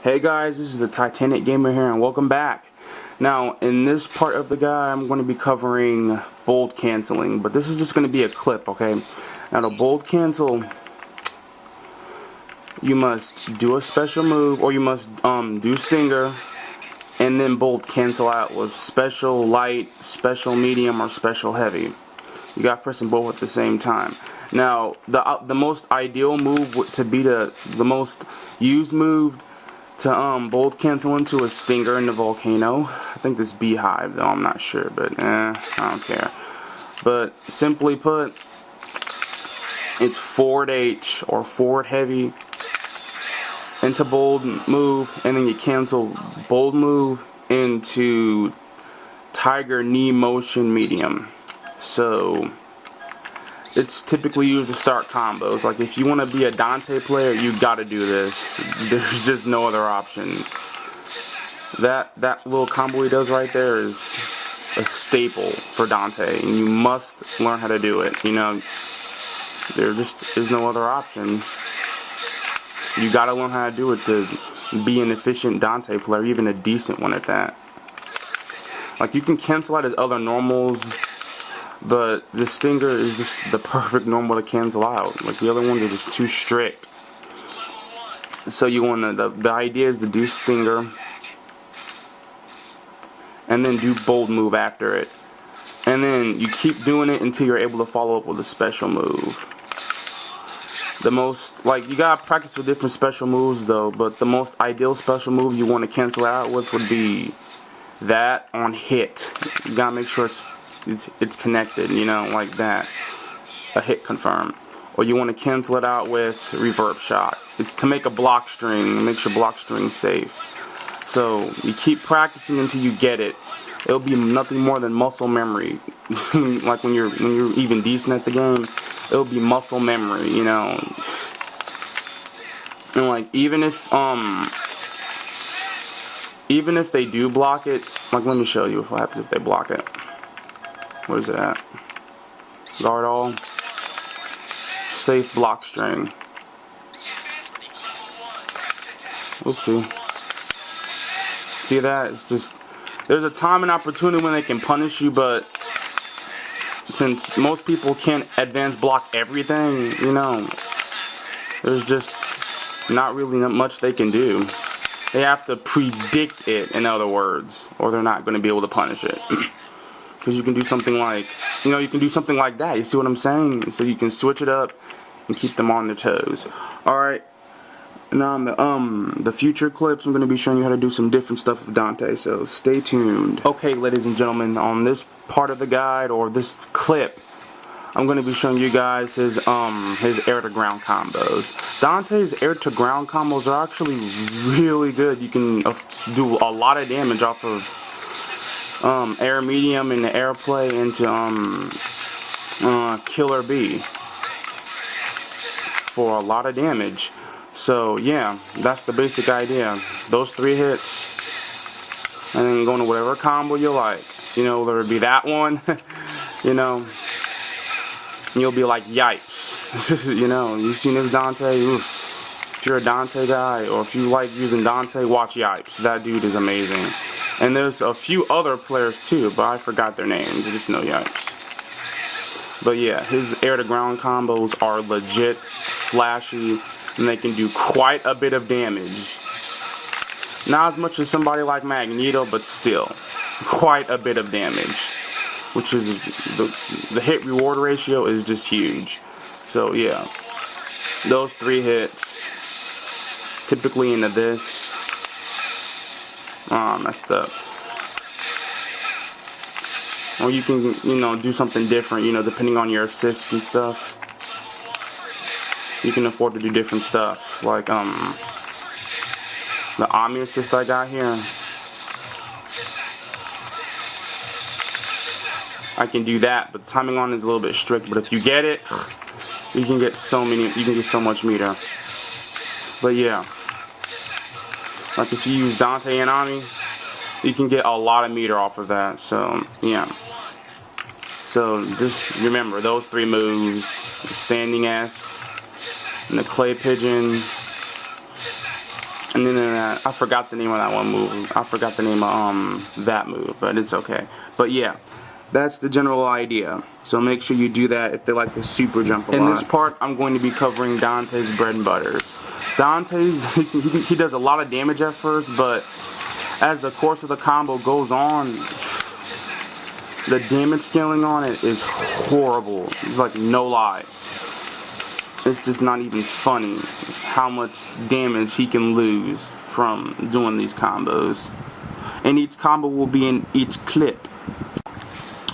Hey guys, this is the Titanic Gamer here and welcome back. Now in this part of the guide I'm going to be covering bold canceling, but this is just going to be a clip, okay? Now to bold cancel, you must do a special move, or you must do stinger and then bold cancel out with special light, special medium, or special heavy. You got to press them both at the same time. Now the most ideal move to be the most used move to bold cancel into a stinger in the volcano. I think this beehive though, I'm not sure, but I don't care. But simply put, it's forward H or forward heavy into bold move, and then you cancel bold move into tiger knee motion medium. So it's typically used to start combos. Like if you want to be a Dante player, you got to do this. There's just no other option. That little combo he does right there is a staple for Dante, and you must learn how to do it. You know, there just is no other option. You got to learn how to do it to be an efficient Dante player, even a decent one at that. Like you can cancel out his other normals, but the stinger is just the perfect normal to cancel out. Like the other ones are just too strict. So you want to, the idea is to do stinger and then do bold move after it. And then you keep doing it until you're able to follow up with a special move. The most, like, you gotta practice with different special moves though, but the most ideal special move you want to cancel out with would be that on hit. You gotta make sure it's connected, you know, like that, a hit confirm. Or you want to cancel it out with reverb shot. It's to make a block string, makes your block string safe. So you keep practicing until you get it. It'll be nothing more than muscle memory. Like when you're even decent at the game, it'll be muscle memory, you know. And like even if they do block it, like let me show you what happens if they block it. Where's it at? Guard all. Safe block string. Oopsie. See that? It's just, there's a time and opportunity when they can punish you, but since most people can't advance block everything, you know, there's just not really much they can do. They have to predict it, in other words, or they're not going to be able to punish it. Because you can do something like, you know, you can do something like that. You see what I'm saying? So you can switch it up and keep them on their toes. Alright. Now on the future clips, I'm going to be showing you how to do some different stuff with Dante. So stay tuned. Okay, ladies and gentlemen, on this part of the guide, or this clip, I'm going to be showing you guys his air to ground combos. Dante's air to ground combos are actually really good. You can do a lot of damage off of air medium and the airplay into killer B for a lot of damage. So yeah, that's the basic idea. Those 3 hits, and then go into whatever combo you like. You know, whether it be that one, you know, and you'll be like, yipes. You know, you've seen this Dante. Oof. If you're a Dante guy, or if you like using Dante, watch Yipes. That dude is amazing. And there's a few other players too, but I forgot their names. I just know Yipes. But yeah, his air to ground combos are legit, flashy, and they can do quite a bit of damage. Not as much as somebody like Magneto, but still, quite a bit of damage. Which is, the hit reward ratio is just huge. So yeah, those 3 hits, typically into this. Messed up. Or you can, you know, do something different, you know, depending on your assists and stuff. You can afford to do different stuff. Like, the Omni assist I got here, I can do that, but the timing on it is a little bit strict. But if you get it, you can get so much meter. But yeah. Like if you use Dante and Ami, you can get a lot of meter off of that. So yeah. So just remember those 3 moves: the standing S, and the clay pigeon, And then I forgot the name of that one move. I forgot the name of that move, but it's okay. But yeah, that's the general idea. So make sure you do that if they like the super jump a lot. In this part, I'm going to be covering Dante's bread and butters. Dante's, he does a lot of damage at first, but as the course of the combo goes on, the damage scaling on it is horrible. Like, no lie. It's just not even funny how much damage he can lose from doing these combos. And each combo will be in each clip.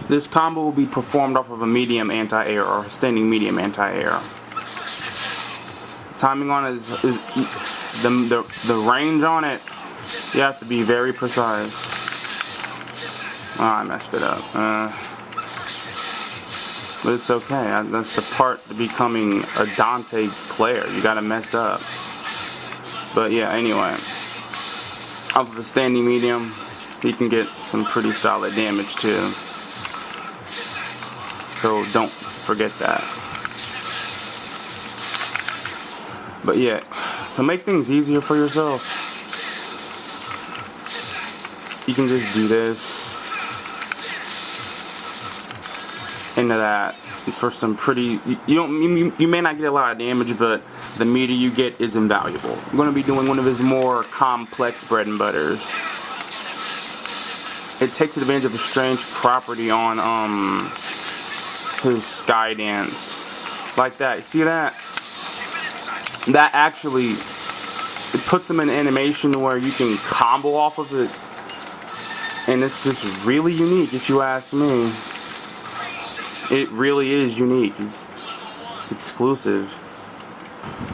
This combo will be performed off of a medium anti-air or a standing medium anti-air. Timing on it is the range on it. You have to be very precise. Oh, I messed it up. But it's okay. That's the part to becoming a Dante player. You gotta mess up. But yeah, anyway. Off of a standing medium, he can get some pretty solid damage too. So don't forget that. But yeah, to make things easier for yourself, you can just do this. Into that for some pretty, you may not get a lot of damage, but the meter you get is invaluable. I'm going to be doing one of his more complex bread and butters. It takes advantage of a strange property on his sky dance, like that. You see that? That actually, it puts him in animation where you can combo off of it, and it's just really unique if you ask me. It really is unique. It's exclusive.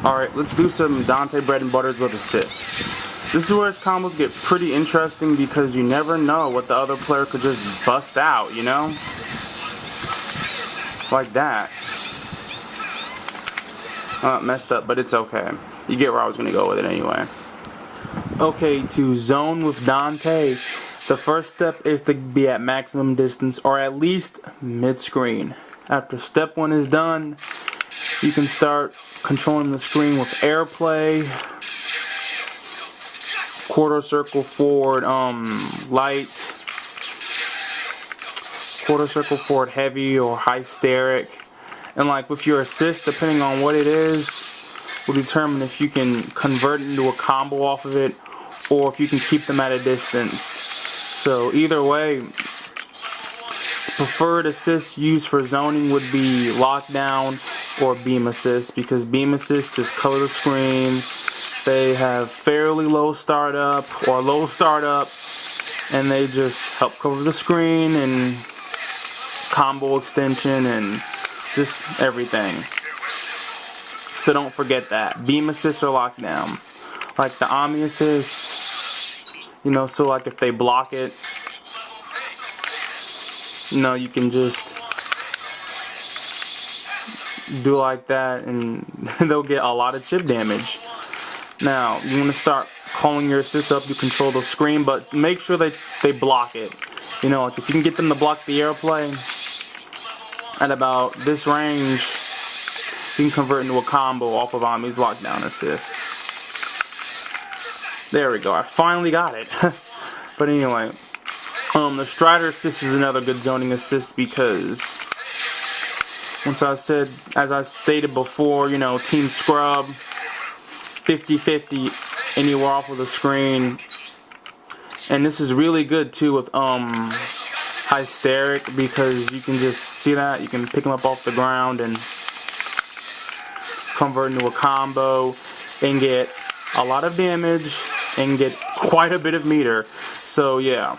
Alright, let's do some Dante bread and butters with assists. This is where his combos get pretty interesting because you never know what the other player could just bust out, you know? Like that. Messed up, but it's okay. You get where I was going to go with it anyway. Okay, to zone with Dante, the first step is to be at maximum distance or at least mid-screen. After step 1 is done, you can start controlling the screen with airplay, quarter circle forward light, quarter circle forward heavy or high steric. And like with your assist, depending on what it is, will determine if you can convert it into a combo off of it or if you can keep them at a distance. So either way, preferred assists used for zoning would be lockdown or beam assist, because beam assists just color the screen. They have fairly low startup or low startup, and they just help cover the screen and combo extension and just everything. So don't forget that. Beam assist or lockdown. Like the Omni assist, you know, so like if they block it, you know, you can just do like that and they'll get a lot of chip damage. Now, you want to start calling your assist up, you control the screen, but make sure that they block it. You know, like if you can get them to block the airplay at about this range, you can convert into a combo off of Omni's lockdown assist. There we go, I finally got it. But anyway, the Strider assist is another good zoning assist because as I stated before, you know, team scrub, 50-50 anywhere off of the screen. And this is really good too with high steric, because you can just see that you can pick them up off the ground and convert into a combo and get a lot of damage and get quite a bit of meter. So yeah,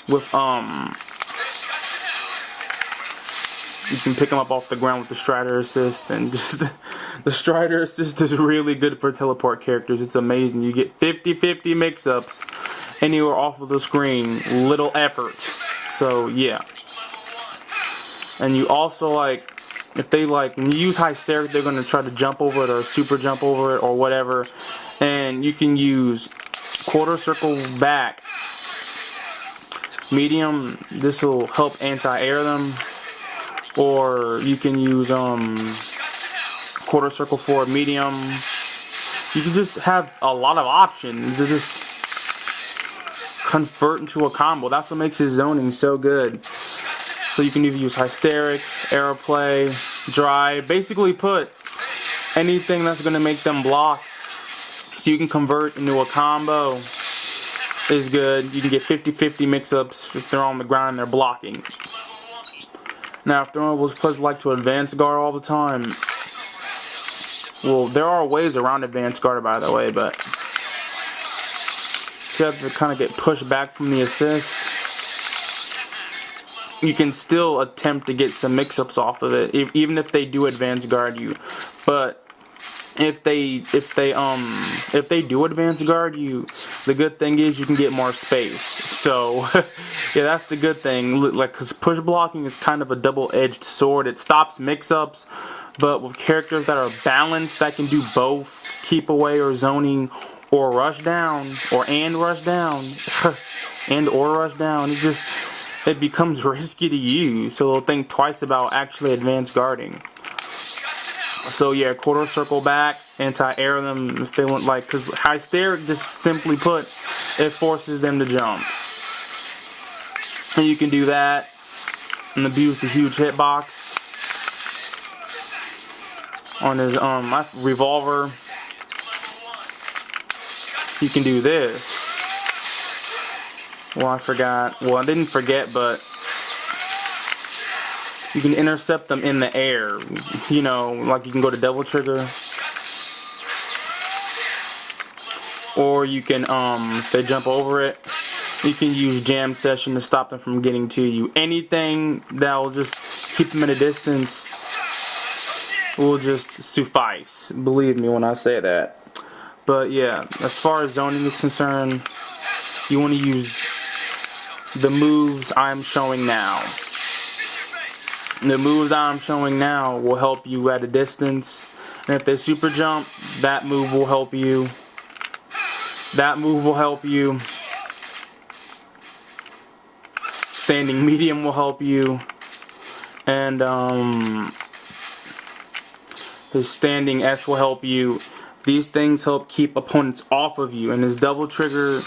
with you can pick them up off the ground with the Strider assist, and just the Strider assist is really good for teleport characters. It's amazing. You get 50-50 mix-ups anywhere off of the screen, little effort. So yeah, and you also, like, if they like, when you use high steric, they're going to try to jump over it or super jump over it or whatever, and you can use quarter circle back medium. This will help anti-air them. Or you can use quarter circle forward medium You can just have a lot of options to just convert into a combo. That's what makes his zoning so good. So you can either use Hysteric, Aeroplay, Drive, basically put anything that's going to make them block so you can convert into a combo is good. You can get 50-50 mix-ups if they're on the ground and they're blocking. Now, if those players like to advance guard all the time, well, there are ways around advance guard, by the way, but you have to kind of get pushed back from the assist. You can still attempt to get some mix-ups off of it, even if they do advance guard you. But if they do advance guard you, the good thing is you can get more space. So yeah, that's the good thing. Like, cause push blocking is kind of a double-edged sword. It stops mix-ups, but with characters that are balanced, that can do both keep away or zoning or rush down and rush down and or rush down. It becomes risky to use, so they'll think twice about actually advance guarding. So yeah, quarter circle back, anti-air them if they want, like, because Hysteric, just simply put, it forces them to jump. And you can do that and abuse the huge hitbox on his revolver. You can do this. Well, I forgot. Well, I didn't forget, but you can intercept them in the air. You know, like you can go to double trigger. Or you can, if they jump over it, you can use jam session to stop them from getting to you. Anything that will just keep them at a distance will just suffice. Believe me when I say that. But yeah, as far as zoning is concerned, you want to use the moves I'm showing now. The moves I'm showing now will help you at a distance. And if they super jump, that move will help you. That move will help you. Standing medium will help you. And his standing S will help you. These things help keep opponents off of you. And his double trigger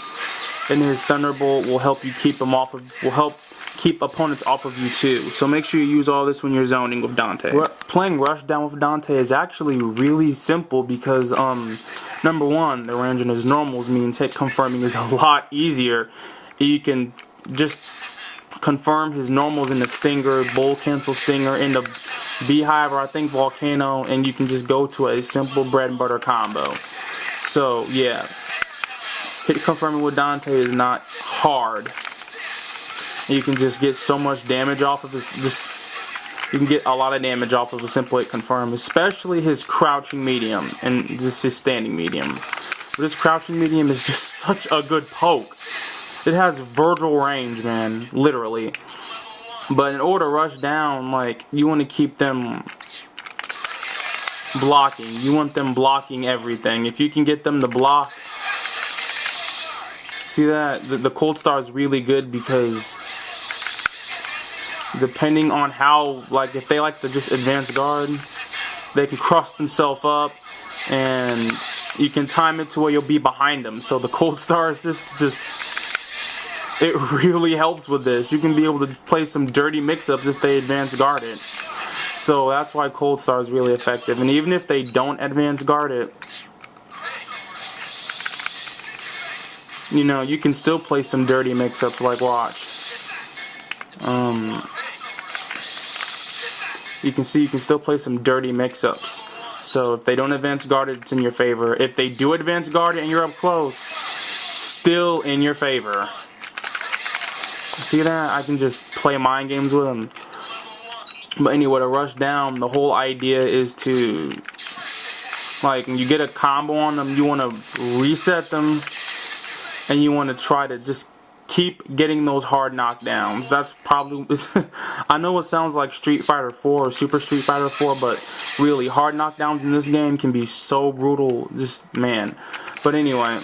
and his Thunderbolt will help you keep them off of, will help keep opponents off of you too. So make sure you use all this when you're zoning with Dante. Playing Rushdown with Dante is actually really simple because number one, the range in his normals means hit confirming is a lot easier. You can just confirm his normals in the Stinger, Bull Cancel Stinger, in the Beehive, or I think Volcano, and you can just go to a simple bread and butter combo. So yeah, hit confirming with Dante is not hard. You can just get so much damage off of his, you can get a lot of damage off of a simple hit confirm, especially his crouching medium and just his standing medium. But this crouching medium is just such a good poke. It has Virgil range, man, literally. But in order to rush down, like, you want to keep them blocking. You want them blocking everything. If you can get them to block, see that? The Cold Star is really good because depending on how, like, if they like to just advance guard, they can cross themselves up and you can time it to where you'll be behind them. So the Cold Star is just it really helps with this. You can be able to play some dirty mix-ups if they advance guard it. So that's why Cold Star is really effective. And even if they don't advance guard it, you know, you can still play some dirty mix-ups, like watch. You can see you can still play some dirty mix-ups. So if they don't advance guard it, it's in your favor. If they do advance guard it and you're up close, still in your favor. See that? I can just play mind games with them. But anyway, to rush down, the whole idea is to, like, when you get a combo on them, you want to reset them. And you want to try to just keep getting those hard knockdowns. That's probably, I know it sounds like Street Fighter 4 or Super Street Fighter 4, but really, hard knockdowns in this game can be so brutal. Just, man. But anyway,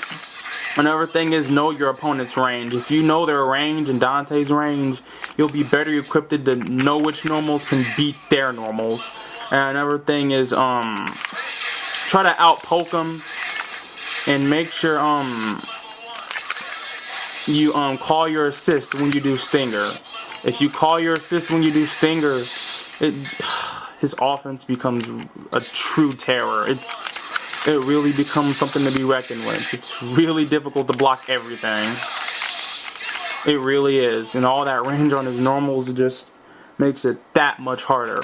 another thing is know your opponent's range. If you know their range and Dante's range, you'll be better equipped to know which normals can beat their normals. And another thing is, try to outpoke them. And make sure you call your assist when you do Stinger. If you call your assist when you do Stinger, his offense becomes a true terror. It really becomes something to be reckoned with. It's really difficult to block everything. It really is. And all that range on his normals just makes it that much harder.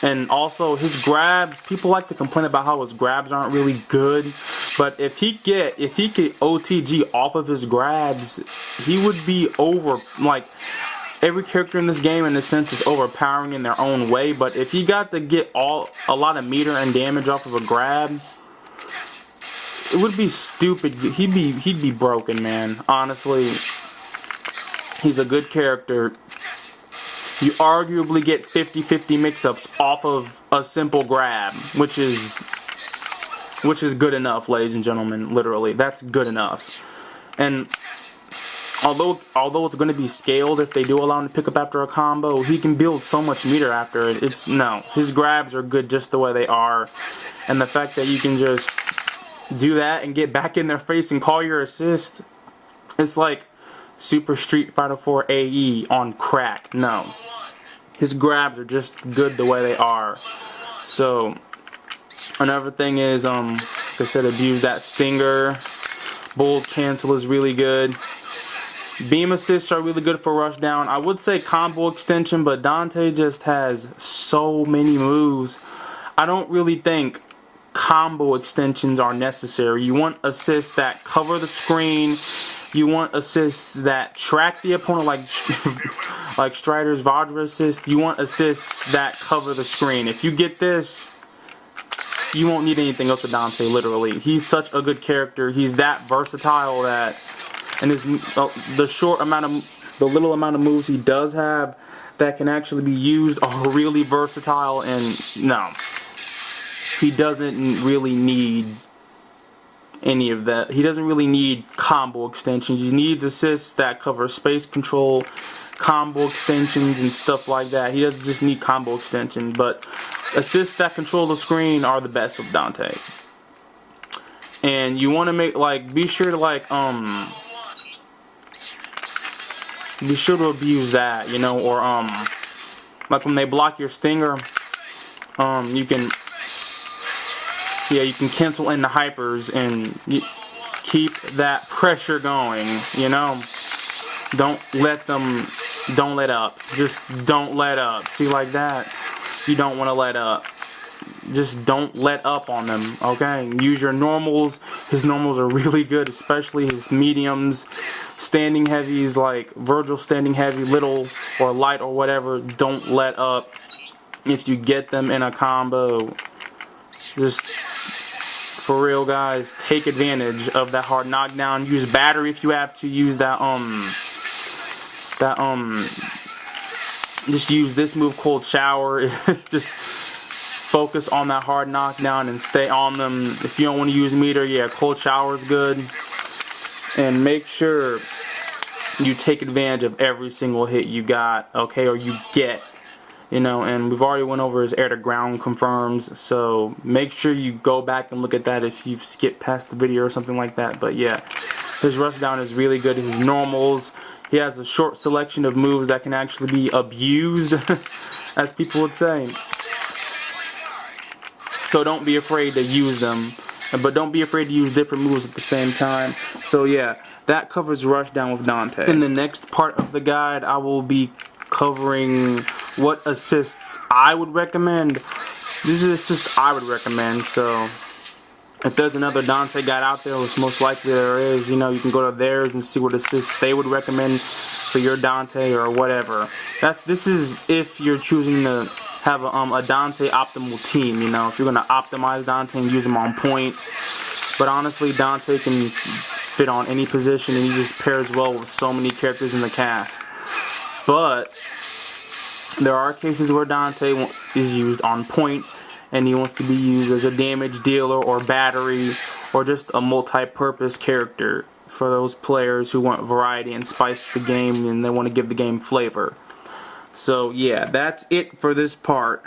And also his grabs, people like to complain about how his grabs aren't really good. But if he could OTG off of his grabs, he would be over, like, every character in this game in a sense is overpowering in their own way. But if he got to get a lot of meter and damage off of a grab, it would be stupid. He'd be broken, man. Honestly, he's a good character. You arguably get 50-50 mix-ups off of a simple grab, which is good enough, ladies and gentlemen. Literally, that's good enough. And although it's going to be scaled if they do allow him to pick up after a combo, he can build so much meter after it. His grabs are good just the way they are, and the fact that you can just do that and get back in their face and call your assist, it's like Super Street Fighter 4 AE on crack. No, his grabs are just good the way they are. So another thing is, like I said, abuse that Stinger. Bold cancel is really good. Beam assists are really good for Rushdown. I would say combo extension, but Dante just has so many moves. I don't really think combo extensions are necessary. You want assists that cover the screen. You want assists that track the opponent, like Strider's Vajra assist. You want assists that cover the screen. If you get this, you won't need anything else with Dante, literally. He's such a good character. He's that versatile that, and the little amount of moves he does have that can actually be used are really versatile. And no, he doesn't really need any of that. He doesn't really need combo extensions. He needs assists that cover space control, combo extensions, and stuff like that. He doesn't just need combo extensions, but assists that control the screen are the best with Dante. And you want to be sure to abuse that, or like when they block your Stinger, you can cancel in the hypers and keep that pressure going, Don't let up. Just don't let up. See, like that, you don't want to let up. Just don't let up on them, okay? Use your normals. His normals are really good, especially his mediums. Standing heavies, like Virgil standing heavy, little or light or whatever, don't let up. If you get them in a combo, just for real, guys, take advantage of that hard knockdown. Use battery if you have to. Use just use this move, Cold Shower. Just focus on that hard knockdown and stay on them. If you don't want to use meter, yeah, Cold Shower is good. And make sure you take advantage of every single hit you got, okay, or you get. And we've already went over his air to ground confirms, so make sure you go back and look at that if you've skipped past the video or something like that. But yeah, his Rushdown is really good. His normals, he has a short selection of moves that can actually be abused, as people would say. So don't be afraid to use them, but don't be afraid to use different moves at the same time. So yeah, that covers Rushdown with Dante. In the next part of the guide, I will be covering what assists I would recommend. These are the assists I would recommend. So if there's another Dante guide out there, which most likely there is, you can go to theirs and see what assists they would recommend for your Dante or whatever. This is if you're choosing to have a Dante optimal team, if you're going to optimize Dante and use him on point. But honestly, Dante can fit on any position, and he just pairs well with so many characters in the cast. But there are cases where Dante is used on point and he wants to be used as a damage dealer or battery or just a multi-purpose character for those players who want variety and spice to the game and they want to give the game flavor. So yeah, that's it for this part.